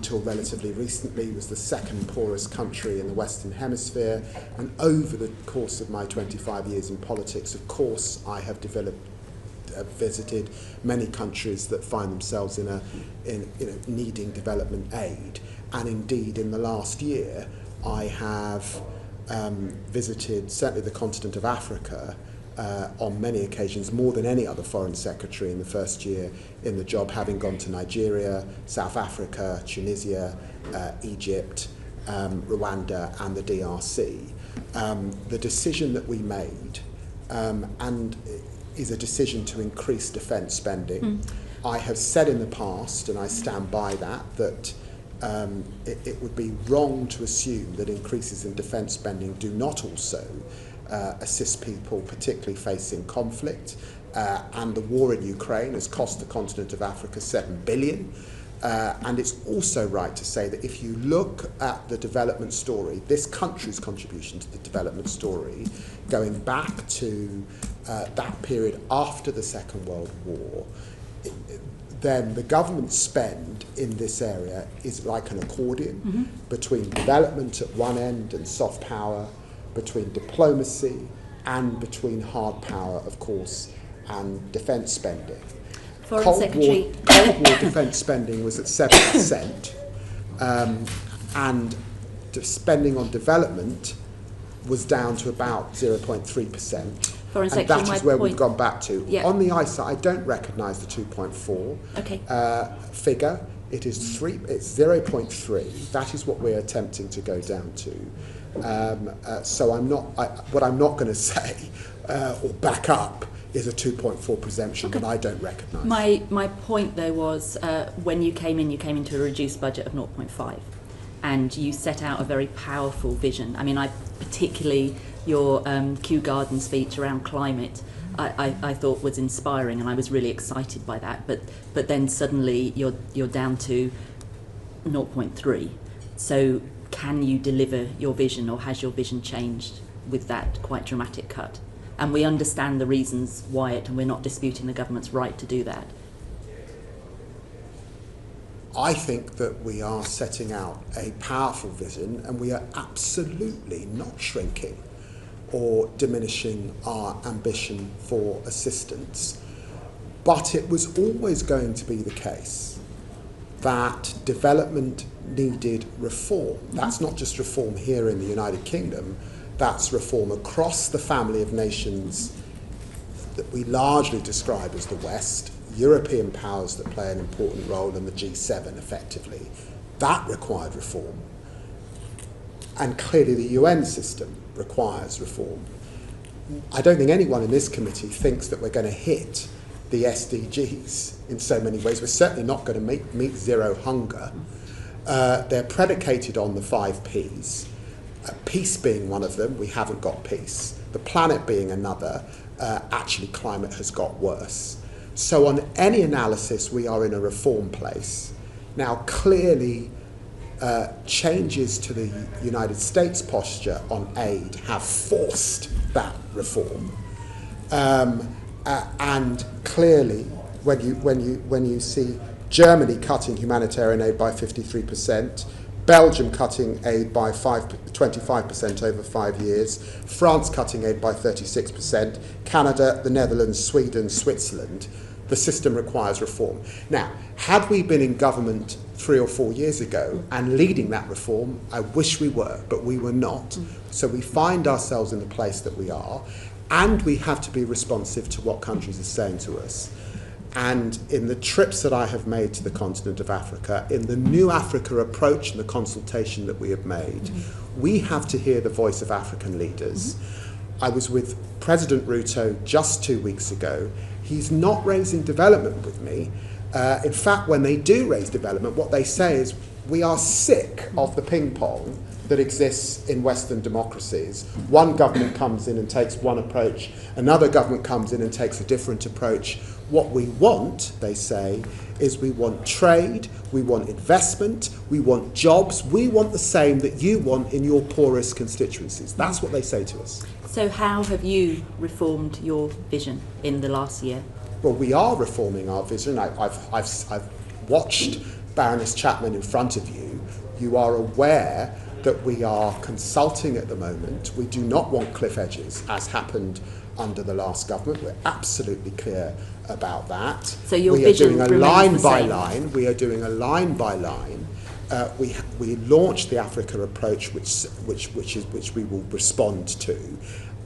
until relatively recently, was the second poorest country in the Western Hemisphere. And over the course of my 25 years in politics, of course, I have visited many countries that find themselves in needing development aid. And indeed, in the last year, I have visited certainly the continent of Africa on many occasions, more than any other foreign secretary in the first year in the job, having gone to Nigeria, South Africa, Tunisia, Egypt, Rwanda and the DRC. The decision that we made and is a decision to increase defence spending. I have said in the past, and I stand by that it would be wrong to assume that increases in defence spending do not also assist people, particularly facing conflict. And the war in Ukraine has cost the continent of Africa $7 billion. And it's also right to say that if you look at the development story, this country's contribution to the development story, going back to that period after the Second World War, then the government spend in this area is like an accordion between development at one end and soft power, between diplomacy and between hard power, of course, and defence spending. Cold War defence spending was at 7%, and spending on development was down to about 0.3%. Foreign and Secretary, that is where we've gone back to. Yeah. On the ISA, I don't recognise the 2.4 figure. It's 0.3. That is what we're attempting to go down to. So what I'm not going to say or back up is a 2.4 presumption that I don't recognise. My point though was when you came into a reduced budget of 0.5, and you set out a very powerful vision. I mean, particularly your Kew Garden speech around climate, I thought was inspiring, and I was really excited by that. But then suddenly you're down to 0.3. So can you deliver your vision, or has your vision changed with that quite dramatic cut? And we understand the reasons why and we're not disputing the government's right to do that. I think that we are setting out a powerful vision, and we are absolutely not shrinking or diminishing our ambition for assistance. But it was always going to be the case that development needed reform. That's not just reform here in the United Kingdom, that's reform across the family of nations that we largely describe as the West, European powers that play an important role in the G7 effectively. That required reform. And clearly the UN system requires reform. I don't think anyone in this committee thinks that we're going to hit the SDGs in so many ways. We're certainly not going to meet zero hunger. They're predicated on the 5 Ps. Peace being one of them, we haven't got peace. The planet being another, actually climate has got worse. So on any analysis, we are in a reform place. Now clearly, changes to the United States posture on aid have forced that reform. And clearly, when you see Germany cutting humanitarian aid by 53%, Belgium cutting aid by 25% over 5 years, France cutting aid by 36%, Canada, the Netherlands, Sweden, Switzerland, the system requires reform. Now, had we been in government 3 or 4 years ago and leading that reform, I wish we were, but we were not. So we find ourselves in the place that we are, and we have to be responsive to what countries are saying to us. And in the trips that I have made to the continent of Africa, in the New Africa approach and the consultation that we have made, we have to hear the voice of African leaders. I was with President Ruto just 2 weeks ago. He's not raising development with me. In fact, when they do raise development, what they say is, we are sick of the ping pong that exists in Western democracies. One government comes in and takes one approach, another government comes in and takes a different approach. What we want, they say, is we want trade, we want investment, we want jobs, we want the same that you want in your poorest constituencies. That's what they say to us. So how have you reformed your vision in the last year? Well, we are reforming our vision. I've watched Baroness Chapman in front of you, you are aware that we are consulting at the moment. We do not want cliff edges, as happened under the last government. We're absolutely clear about that. So your vision remains the same? We are doing a line by line. We are doing a line by line. We launched the Africa approach, which we will respond to.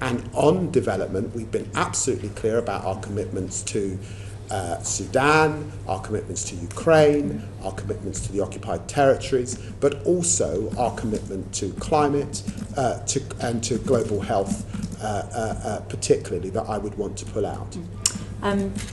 And on development, we've been absolutely clear about our commitments to Sudan, our commitments to Ukraine, our commitments to the occupied territories, but also our commitment to climate and to global health, particularly, that I would want to pull out.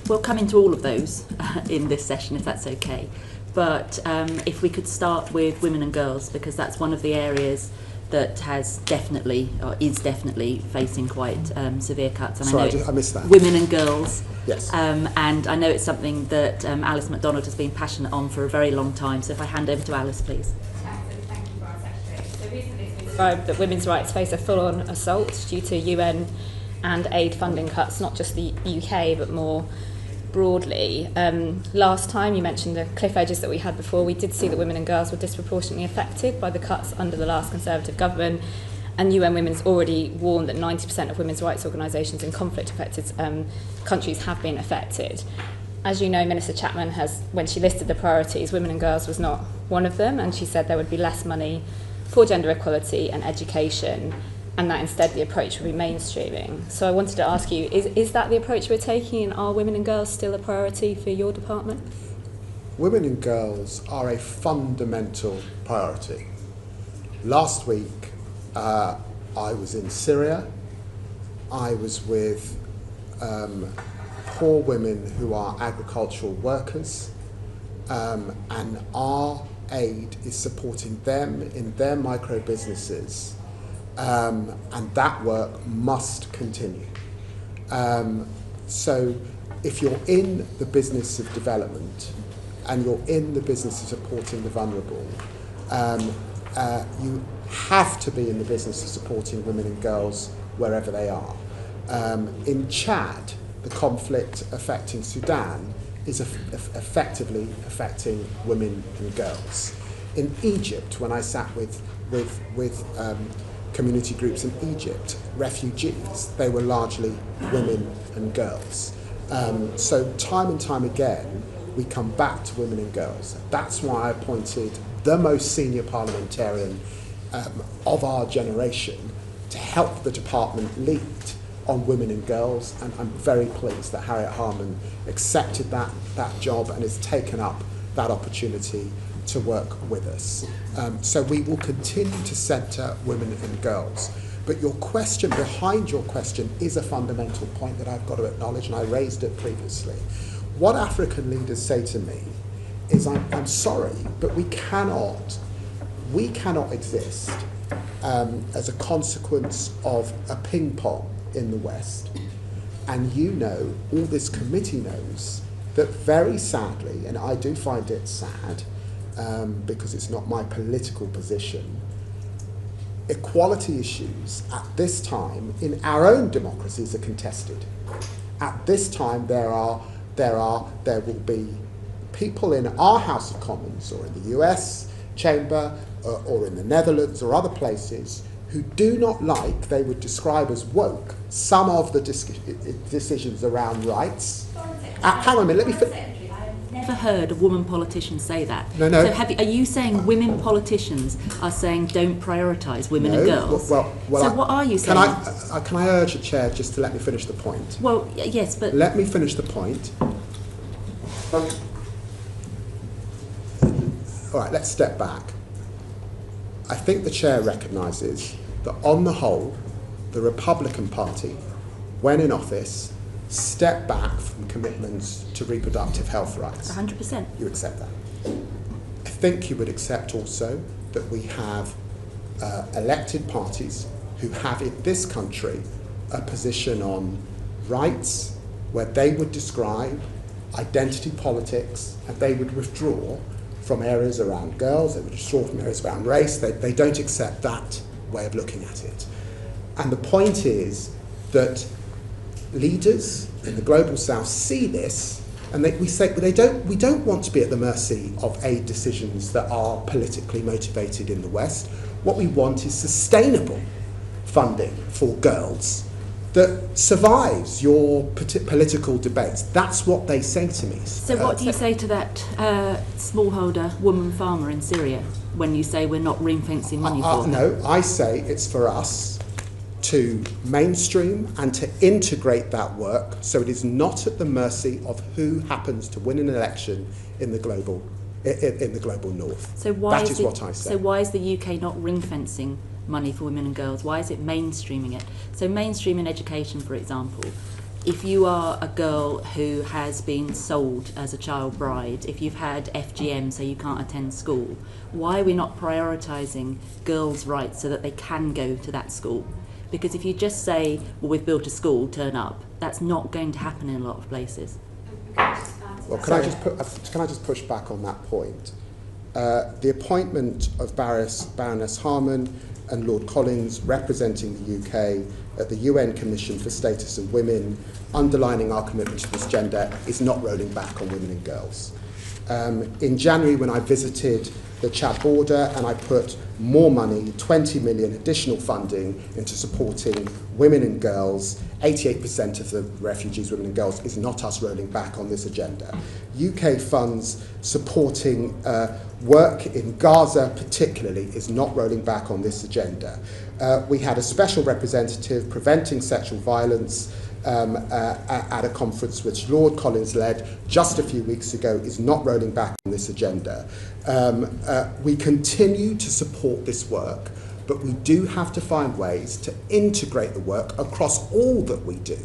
We'll come into all of those in this session, if that's okay. But if we could start with women and girls, because that's one of the areas that has definitely, or is definitely, facing quite severe cuts. And Sorry, I missed that. Women and girls. Yes. And I know it's something that Alice MacDonald has been passionate on for a very long time. So if I hand over to Alice, please. Thank you, Foreign Secretary. So recently it's been described that women's rights face a full-on assault due to UN and aid funding cuts, not just the UK, but more broadly. Last time you mentioned the cliff edges that we had before. We did see that women and girls were disproportionately affected by the cuts under the last Conservative government, and UN Women's already warned that 90% of women's rights organisations in conflict-affected countries have been affected. As you know, Minister Chapman has, when she listed the priorities, women and girls was not one of them, and she said there would be less money for gender equality and education, and that instead the approach would be mainstreaming. So I wanted to ask you, is that the approach we're taking, and are women and girls still a priority for your department? Women and girls are a fundamental priority. Last week, I was in Syria. I was with poor women who are agricultural workers, and our aid is supporting them in their micro businesses. And that work must continue. So if you're in the business of development and you're in the business of supporting the vulnerable, you have to be in the business of supporting women and girls wherever they are. In Chad, the conflict affecting Sudan is effectively affecting women and girls. In Egypt, when I sat with community groups in Egypt, refugees, they were largely women and girls. So time and time again, we come back to women and girls. That's why I appointed the most senior parliamentarian of our generation to help the department lead on women and girls, and I'm very pleased that Harriet Harman accepted that job and has taken up that opportunity to work with us. So we will continue to centre women and girls. But your question, behind your question, is a fundamental point that I've got to acknowledge, and I raised it previously. What African leaders say to me is, I'm sorry, but we cannot exist as a consequence of a ping pong in the West. And you know, all this committee knows, that very sadly, and I do find it sad, because it's not my political position, equality issues at this time in our own democracies are contested. At this time there will be people in our House of Commons or in the US chamber or in the Netherlands or other places who do not like, they would describe as woke, some of the decisions around rights. Hang on a minute, let me finish. Never heard a woman politician say that. No. So are you saying women politicians are saying don't prioritise women and girls? Well, so what are you saying? Can I urge the chair just to let me finish the point? Well, yes, but... Let me finish the point. All right, let's step back. I think the chair recognises that on the whole, the Republican Party, when in office, step back from commitments to reproductive health rights. 100%. You accept that. I think you would accept also that we have elected parties who have in this country a position on rights where they would describe identity politics and they would withdraw from areas around girls, they would withdraw from areas around race. They don't accept that way of looking at it. And the point is that leaders in the global south see this And we say we don't want to be at the mercy of aid decisions that are politically motivated in the West. What we want is sustainable funding for girls that survives your political debates. That's what they say to me. So what do you say to that smallholder woman farmer in Syria when you say we're not ring-fencing money for her? No, I say it's for us to mainstream and to integrate that work so it is not at the mercy of who happens to win an election in the global north. So why that is what I say. So why is the UK not ring-fencing money for women and girls? Why is it mainstreaming it? So mainstream in education, for example, if you are a girl who has been sold as a child bride, if you've had FGM so you can't attend school, why are we not prioritising girls' rights so that they can go to that school? Because if you just say, well, we've built a school, turn up, that's not going to happen in a lot of places. Well, can I just push back on that point? The appointment of Baroness Harman and Lord Collins representing the UK at the UN Commission for Status of Women, underlining our commitment to this gender, is not rolling back on women and girls. In January, when I visited the Chad border and I put more money, 20 million additional funding into supporting women and girls, 88% of the refugees, women and girls, is not us rolling back on this agenda. UK funds supporting work in Gaza particularly is not rolling back on this agenda. We had a special representative preventing sexual violence at a conference which Lord Collins led just a few weeks ago, is not rolling back on this agenda. We continue to support this work, but we do have to find ways to integrate the work across all that we do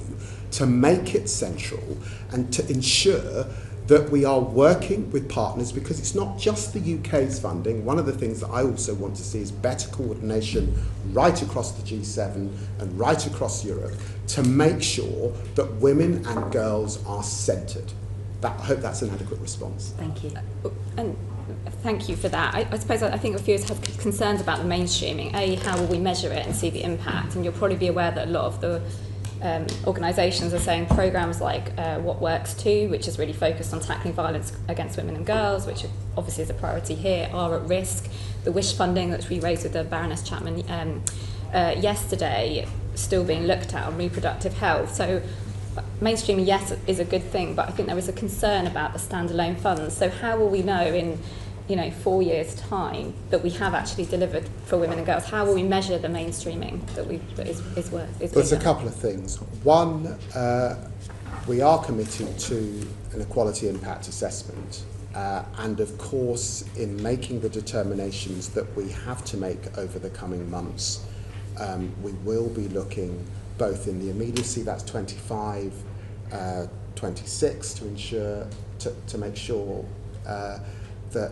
to make it central and to ensure that we are working with partners, because it's not just the UK's funding. One of the things that I also want to see is better coordination right across the G7 and right across Europe to make sure that women and girls are centred. I hope that's an adequate response. Thank you. And thank you for that. I suppose I think a few of us have concerns about the mainstreaming. How will we measure it and see the impact? And you'll probably be aware that a lot of the organisations are saying programmes like What Works Too, which is really focused on tackling violence against women and girls, which obviously is a priority here, are at risk. The Wish funding, which we raised with the Baroness Chapman yesterday, still being looked at on reproductive health. So mainstreaming, yes, is a good thing, but I think there is a concern about the standalone funds. So how will we know in 4 years' time that we have actually delivered for women and girls? How will we measure the mainstreaming that is worth? There's a couple of things. One, we are committed to an equality impact assessment, and of course, in making the determinations that we have to make over the coming months, we will be looking both in the immediacy, that's 25, 26, to ensure to make sure that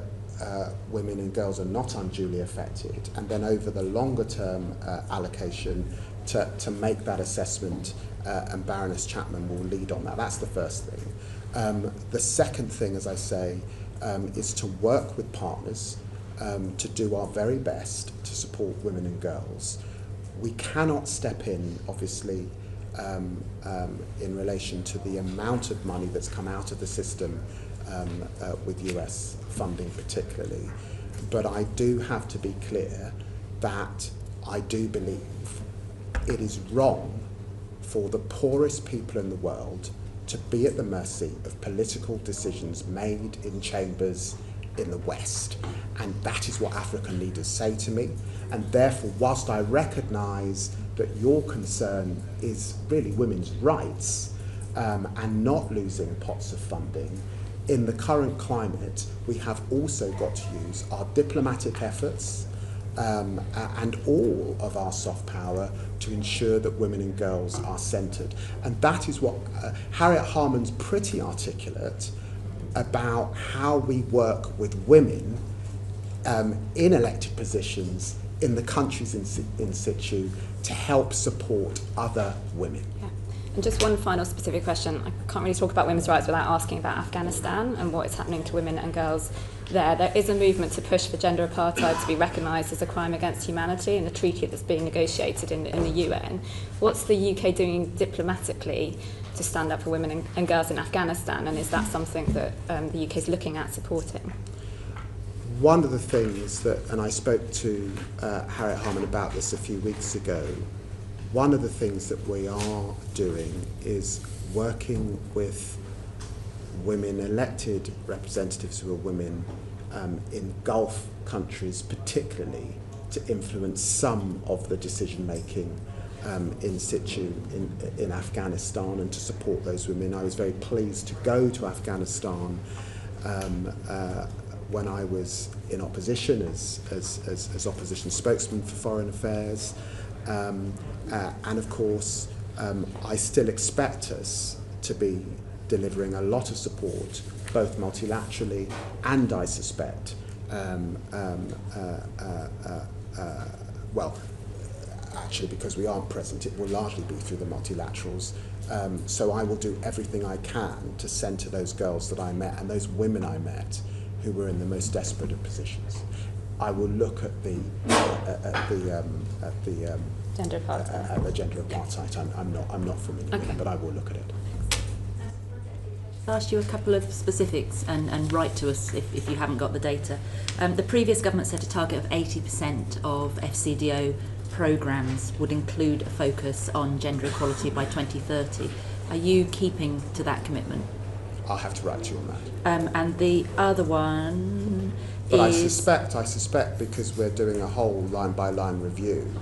women and girls are not unduly affected, and then over the longer term allocation to make that assessment, and Baroness Chapman will lead on that. That's the first thing. The second thing, as I say, is to work with partners to do our very best to support women and girls. We cannot step in, obviously, in relation to the amount of money that's come out of the system with US funding particularly, but I do have to be clear that I do believe it is wrong for the poorest people in the world to be at the mercy of political decisions made in chambers in the West. And that is what African leaders say to me. And therefore, whilst I recognise that your concern is really women's rights and not losing pots of funding, in the current climate, we have also got to use our diplomatic efforts and all of our soft power to ensure that women and girls are centred. And that is what Harriet Harman's pretty articulate about how we work with women in elected positions in the countries in situ to help support other women. Yeah. And just one final specific question. I can't really talk about women's rights without asking about Afghanistan and what is happening to women and girls there. There is a movement to push for gender apartheid to be recognised as a crime against humanity in a treaty that's being negotiated in the UN. What's the UK doing diplomatically to stand up for women and girls in Afghanistan, and is that something that the UK is looking at supporting? One of the things that, and I spoke to Harriet Harman about this a few weeks ago, one of the things that we are doing is working with women, elected representatives who are women in Gulf countries particularly, to influence some of the decision making in situ in Afghanistan and to support those women. I was very pleased to go to Afghanistan when I was in opposition as opposition spokesman for foreign affairs. And of course, I still expect us to be delivering a lot of support, both multilaterally and, I suspect, actually, because we aren't present, it will largely be through the multilaterals. So I will do everything I can to centre those girls that I met and those women I met who were in the most desperate of positions. I will look at the Gender apartheid. The gender apartheid. I'm not familiar with it, but I will look at it. I'll ask you a couple of specifics and write to us if you haven't got the data. The previous government set a target of 80% of FCDO programmes would include a focus on gender equality by 2030. Are you keeping to that commitment? I'll have to write to you on that. And the other one but is... I suspect because we're doing a whole line-by-line review,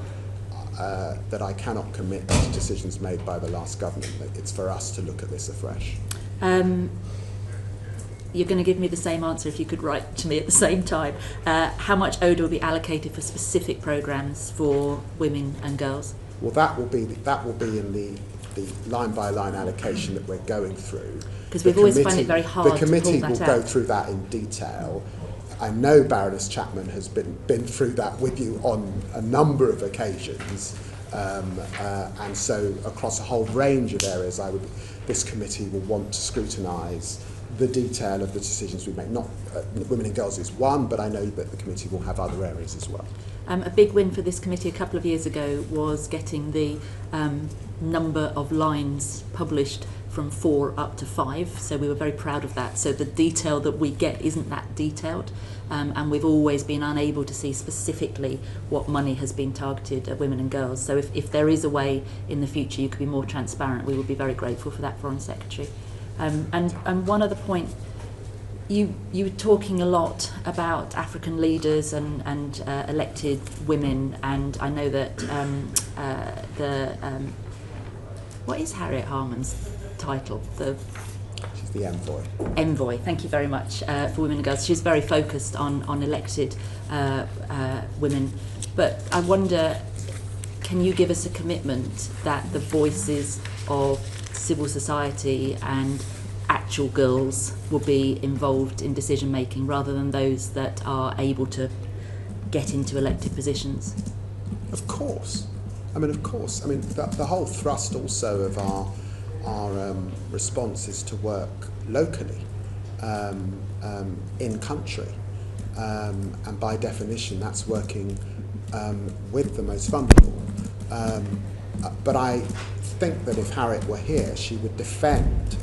that I cannot commit to decisions made by the last government. It's for us to look at this afresh. You're going to give me the same answer if you could write to me at the same time. How much ODA will be allocated for specific programmes for women and girls? Well, that will be in the line-by-line allocation that we're going through. Because we've always found it very hard to pull that out. The committee will go through that in detail. I know Baroness Chapman has been through that with you on a number of occasions, and so across a whole range of areas, this committee will want to scrutinise the detail of the decisions we make. Not women and girls is one, but I know that the committee will have other areas as well. A big win for this committee a couple of years ago was getting the number of lines published from 4 up to 5, so we were very proud of that. So the detail that we get isn't that detailed, and we've always been unable to see specifically what money has been targeted at women and girls. So if there is a way in the future you could be more transparent, we would be very grateful for that, Foreign Secretary. And one other point, you were talking a lot about African leaders and elected women, and I know that what is Harriet Harman's title? She's the envoy. Envoy, thank you very much, for women and girls. She's very focused on elected women, but I wonder, can you give us a commitment that the voices of civil society and actual girls will be involved in decision making rather than those that are able to get into elected positions? Of course. The whole thrust also of our response is to work locally, in country, and by definition that's working with the most vulnerable. But I think that if Harriet were here, she would defend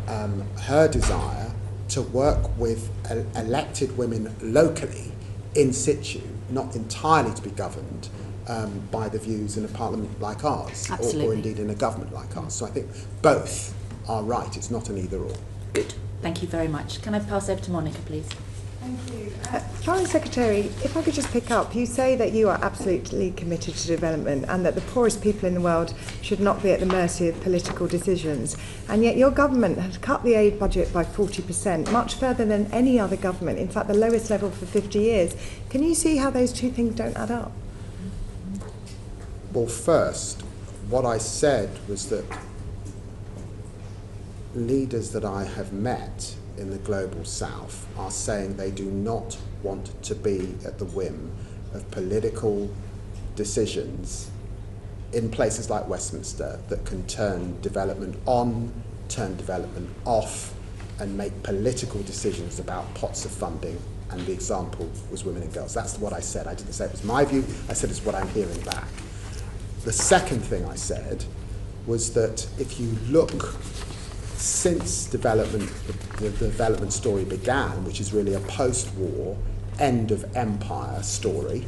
her desire to work with elected women locally, in situ, not entirely to be governed by the views in a parliament like ours, or indeed in a government like ours. So I think both are right. It's not an either or. Good. Thank you very much. Can I pass over to Monica, please? Thank you. Foreign Secretary, if I could just pick up, you say that you are absolutely committed to development and that the poorest people in the world should not be at the mercy of political decisions. And yet your government has cut the aid budget by 40%, much further than any other government, in fact the lowest level for 50 years. Can you see how those two things don't add up? Well, first, what I said was that leaders that I have met in the global south are saying they do not want to be at the whim of political decisions in places like Westminster that can turn development on, turn development off, and make political decisions about pots of funding. And the example was women and girls. That's what I said. I didn't say it was my view. I said it's what I'm hearing back. The second thing I said was that if you look since development, the development story began, which is really a post-war, end of empire story,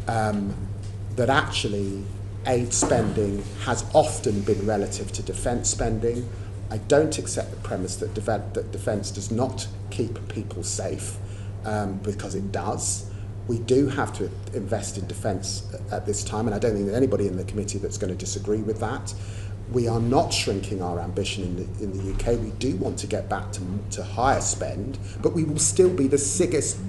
that actually aid spending has often been relative to defence spending. I don't accept the premise that defence does not keep people safe, because it does. We do have to invest in defence at this time, and I don't think there's anybody in the committee that's going to disagree with that. We are not shrinking our ambition in the UK. We do want to get back to higher spend, but we will still be the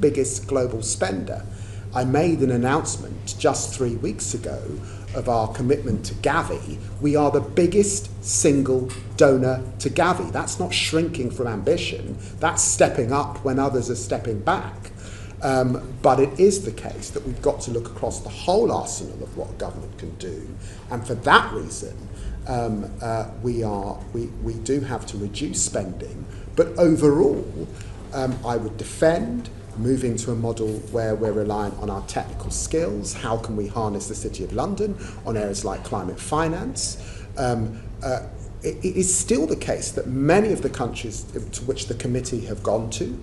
biggest global spender. I made an announcement just 3 weeks ago of our commitment to Gavi. We are the biggest single donor to Gavi. That's not shrinking from ambition. That's stepping up when others are stepping back. But it is the case that we've got to look across the whole arsenal of what a government can do. And for that reason, we do have to reduce spending. But overall, I would defend moving to a model where we're reliant on our technical skills. How can we harness the City of London on areas like climate finance? It is still the case that many of the countries to which the committee have gone to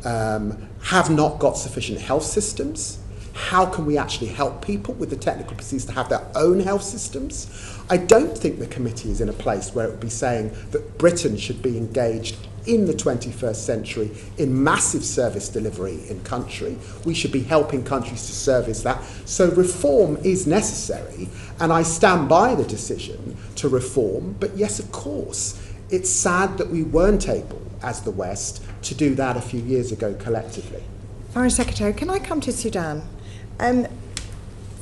have not got sufficient health systems. How can we actually help people with the technical procedures to have their own health systems? I don't think the committee is in a place where it would be saying that Britain should be engaged in the 21st century in massive service delivery in country. We should be helping countries to service that. So reform is necessary, and I stand by the decision to reform. But yes, of course, it's sad that we weren't able, as the West, to do that a few years ago collectively. Foreign Secretary, can I come to Sudan?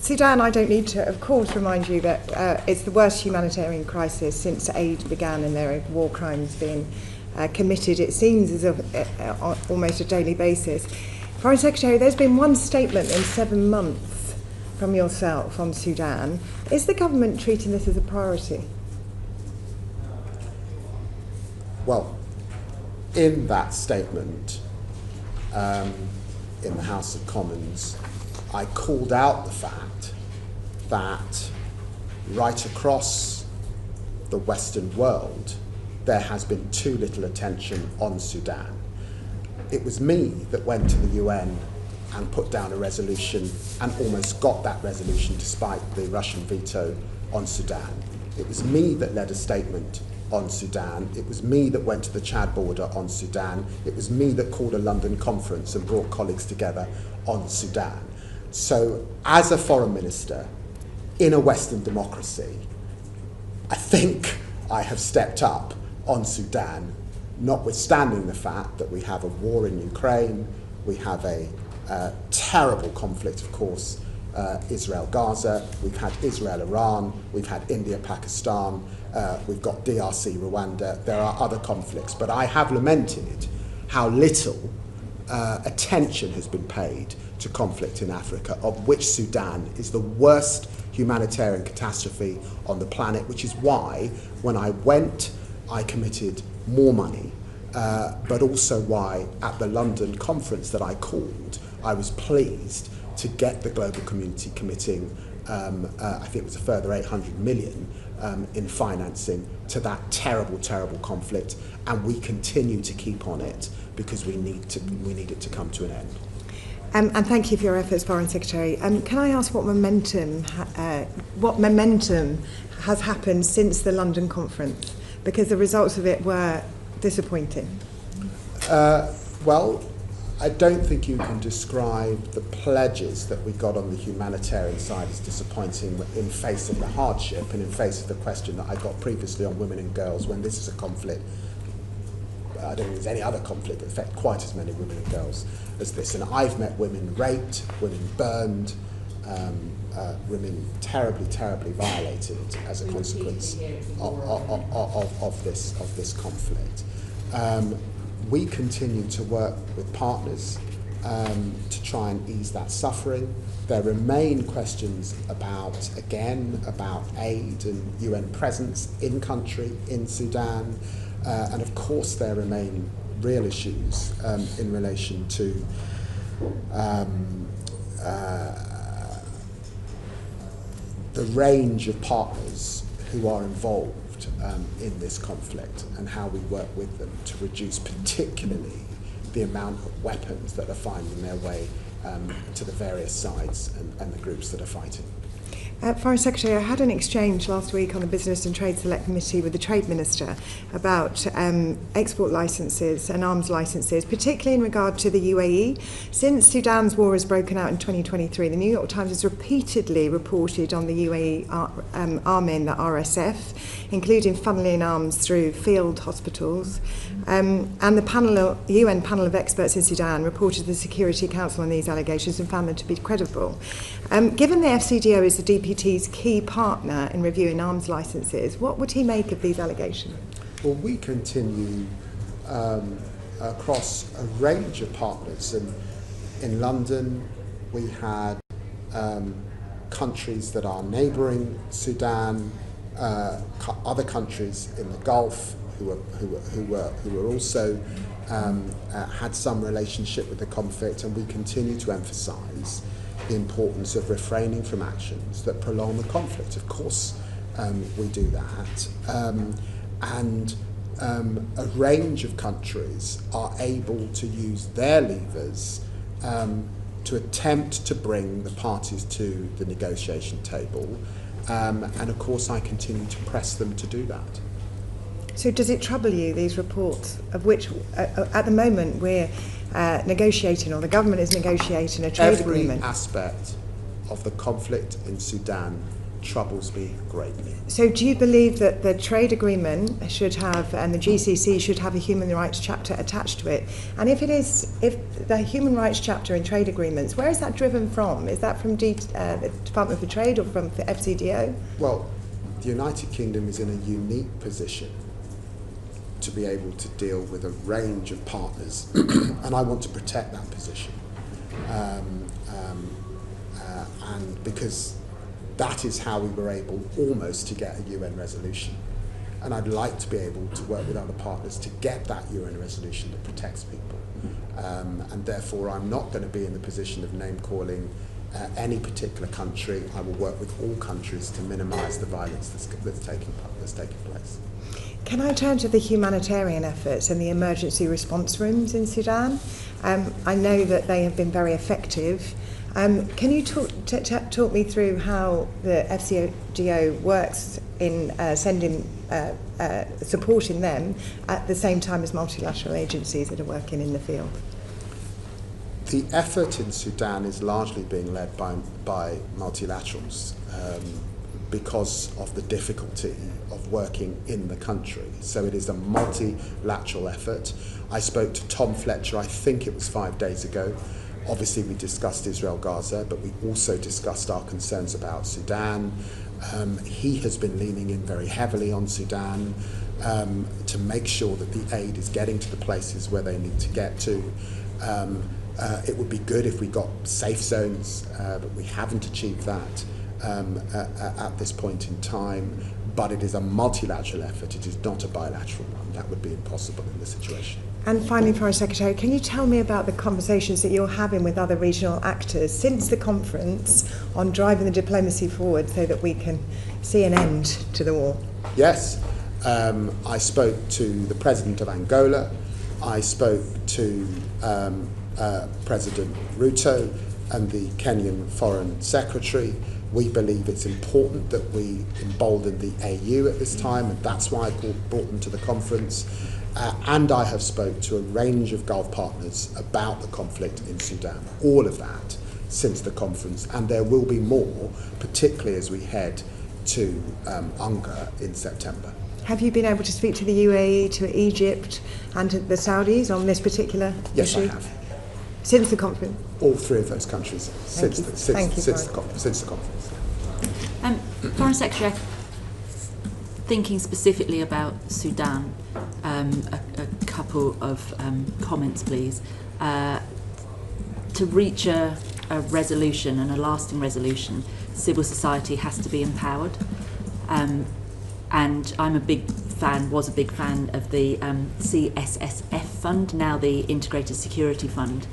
Sudan, I don't need to, of course, remind you that it's the worst humanitarian crisis since aid began, and there are war crimes being committed, it seems, as on almost a daily basis. Foreign Secretary, there's been one statement in 7 months from yourself on Sudan. Is the government treating this as a priority? Well, in that statement in the House of Commons, I called out the fact that right across the Western world, there has been too little attention on Sudan. It was me that went to the UN and put down a resolution and almost got that resolution despite the Russian veto on Sudan. It was me that led a statement on Sudan. It was me that went to the Chad border on Sudan. It was me that called a London conference and brought colleagues together on Sudan. So as a foreign minister in a Western democracy, I think I have stepped up on Sudan, notwithstanding the fact that we have a war in Ukraine, we have a terrible conflict, of course, Israel-Gaza, we've had Israel-Iran, we've had India-Pakistan, we've got DRC, Rwanda, there are other conflicts, but I have lamented how little attention has been paid to conflict in Africa, of which Sudan is the worst humanitarian catastrophe on the planet, which is why when I went, I committed more money, but also why at the London conference that I called, I was pleased to get the global community committing, I think it was a further 800 million in financing to that terrible, terrible conflict, and we continue to keep on it because we need it to come to an end. And thank you for your efforts, Foreign Secretary. Can I ask what momentum has happened since the London conference? Because the results of it were disappointing. Well, I don't think you can describe the pledges that we got on the humanitarian side as disappointing in face of the hardship and in face of the question that I got previously on women and girls when this is a conflict. I don't think there's any other conflict that affects quite as many women and girls as this. And I've met women raped, women burned, women terribly, terribly violated as a consequence of this conflict. We continue to work with partners to try and ease that suffering. There remain questions about aid and UN presence in country, in Sudan, and of course there remain real issues in relation to the range of partners who are involved in this conflict and how we work with them to reduce particularly the amount of weapons that are finding their way to the various sides and the groups that are fighting. Foreign Secretary, I had an exchange last week on the Business and Trade Select Committee with the Trade Minister about export licences and arms licences, particularly in regard to the UAE. Since Sudan's war has broken out in 2023, the New York Times has repeatedly reported on the UAE arming the RSF, including funneling arms through field hospitals. And the UN panel of experts in Sudan reported to the Security Council on these allegations and found them to be credible. Given the FCDO is the DPT's key partner in reviewing arms licences, what would he make of these allegations? Well, we continue across a range of partners. And in London, we had countries that are neighbouring Sudan, other countries in the Gulf who were also had some relationship with the conflict, and we continue to emphasise the importance of refraining from actions that prolong the conflict. Of course, we do that. And a range of countries are able to use their levers to attempt to bring the parties to the negotiation table. And of course, I continue to press them to do that. So does it trouble you, these reports, of which at the moment we're negotiating, or the government is negotiating a trade agreement? Every aspect of the conflict in Sudan troubles me greatly. So do you believe that the trade agreement should have, and the GCC should have, a human rights chapter attached to it? And if the human rights chapter in trade agreements, where is that driven from? Is that from the Department for Trade or from the FCDO? Well, the United Kingdom is in a unique position to be able to deal with a range of partners, and I want to protect that position. And because that is how we were able almost to get a UN resolution. And I'd like to be able to work with other partners to get that UN resolution that protects people. And therefore, I'm not going to be in the position of name-calling any particular country. I will work with all countries to minimise the violence that's taking place. Can I turn to the humanitarian efforts and the emergency response rooms in Sudan? I know that they have been very effective. Can you talk me through how the FCDO works in supporting them at the same time as multilateral agencies that are working in the field? The effort in Sudan is largely being led by multilaterals because of the difficulty of working in the country. So it is a multilateral effort. I spoke to Tom Fletcher, I think it was 5 days ago. Obviously we discussed Israel-Gaza, but we also discussed our concerns about Sudan. He has been leaning in very heavily on Sudan to make sure that the aid is getting to the places where they need to get to. It would be good if we got safe zones, but we haven't achieved that at this point in time. But it is a multilateral effort, it is not a bilateral one. That would be impossible in this situation. And finally, Foreign Secretary, can you tell me about the conversations that you're having with other regional actors since the conference on driving the diplomacy forward so that we can see an end to the war? Yes, I spoke to the President of Angola, I spoke to President Ruto and the Kenyan Foreign Secretary. We believe it's important that we embolden the AU at this time, and that's why I brought them to the conference. And I have spoke to a range of Gulf partners about the conflict in Sudan, all of that since the conference, and there will be more, particularly as we head to UNGA in September. Have you been able to speak to the UAE, to Egypt and to the Saudis on this particular issue? Yes, I have. Since the conference? All three of those countries since the conference. Foreign Secretary, thinking specifically about Sudan, a couple of comments, please. to reach a resolution and a lasting resolution, civil society has to be empowered. And I'm was a big fan of the CSSF fund, now the Integrated Security Fund,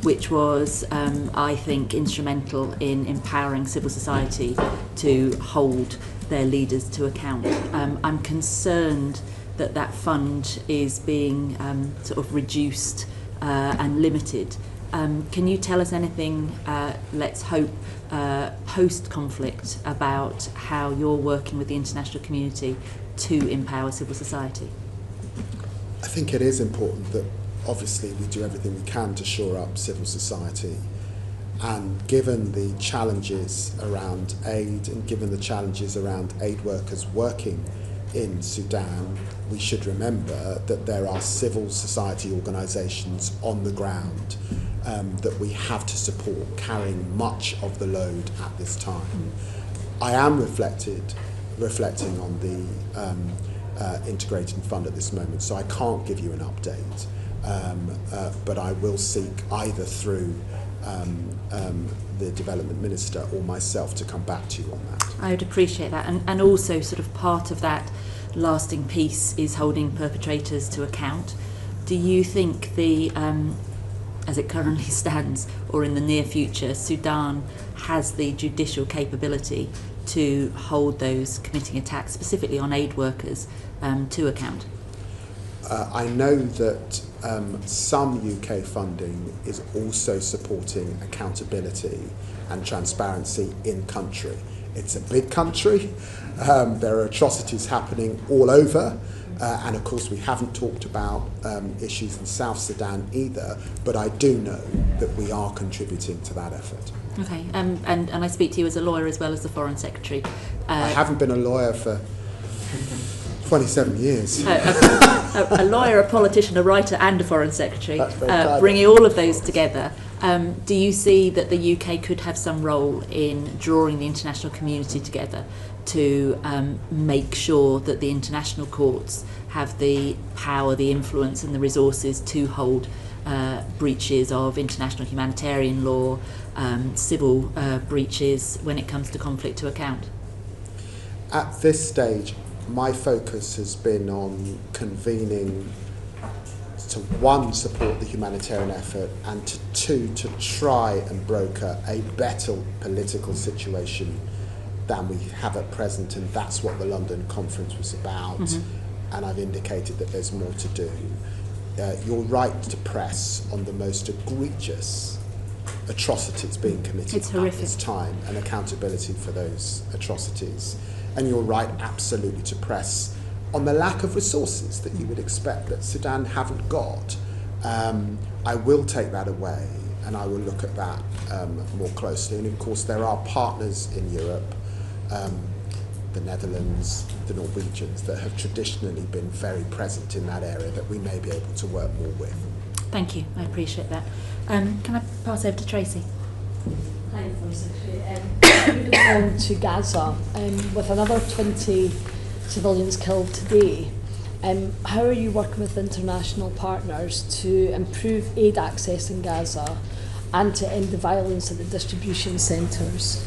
which was, I think, instrumental in empowering civil society to hold their leaders to account. I'm concerned that fund is being sort of reduced and limited. Can you tell us anything, let's hope, post-conflict about how you're working with the international community to empower civil society? I think it is important that obviously we do everything we can to shore up civil society, and given the challenges around aid and given the challenges around aid workers working in Sudan, we should remember that there are civil society organisations on the ground that we have to support, carrying much of the load at this time. I am reflecting on the integrated fund at this moment, so I can't give you an update, but I will seek either through the development minister or myself to come back to you on that. I would appreciate that, and also sort of part of that lasting peace is holding perpetrators to account. Do you think the as it currently stands, or in the near future, Sudan has the judicial capability to hold those committing attacks, specifically on aid workers, to account? I know that some UK funding is also supporting accountability and transparency in country. It's a big country. There are atrocities happening all over. And of course we haven't talked about issues in South Sudan either, but I do know that we are contributing to that effort. Okay, and I speak to you as a lawyer as well as the Foreign Secretary. I haven't been a lawyer for 27 years. A lawyer, a politician, a writer and a Foreign Secretary, bringing all of those together. Do you see that the UK could have some role in drawing the international community together to make sure that the international courts have the power, the influence and the resources to hold breaches of international humanitarian law, civil breaches when it comes to conflict to account? At this stage, my focus has been on convening to, one, support the humanitarian effort, and to two, to try and broker a better political situation than we have at present, and that's what the London conference was about. And I've indicated that there's more to do. You're right to press on the most egregious atrocities being committed at this time and accountability for those atrocities. And you're right absolutely to press on the lack of resources that you would expect that Sudan haven't got. I will take that away and I will look at that more closely. And of course there are partners in Europe, the Netherlands, the Norwegians, that have traditionally been very present in that area that we may be able to work more with. Thank you, I appreciate that. Can I pass over to Tracy? Hi, Foreign Secretary. Moving on to Gaza, with another 20 civilians killed today, how are you working with international partners to improve aid access in Gaza and to end the violence at the distribution centres?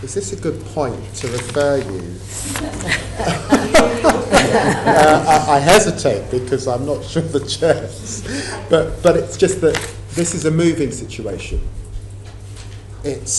Is this a good point to refer you? I hesitate because I'm not sure the chairs, but it's just that this is a moving situation. It's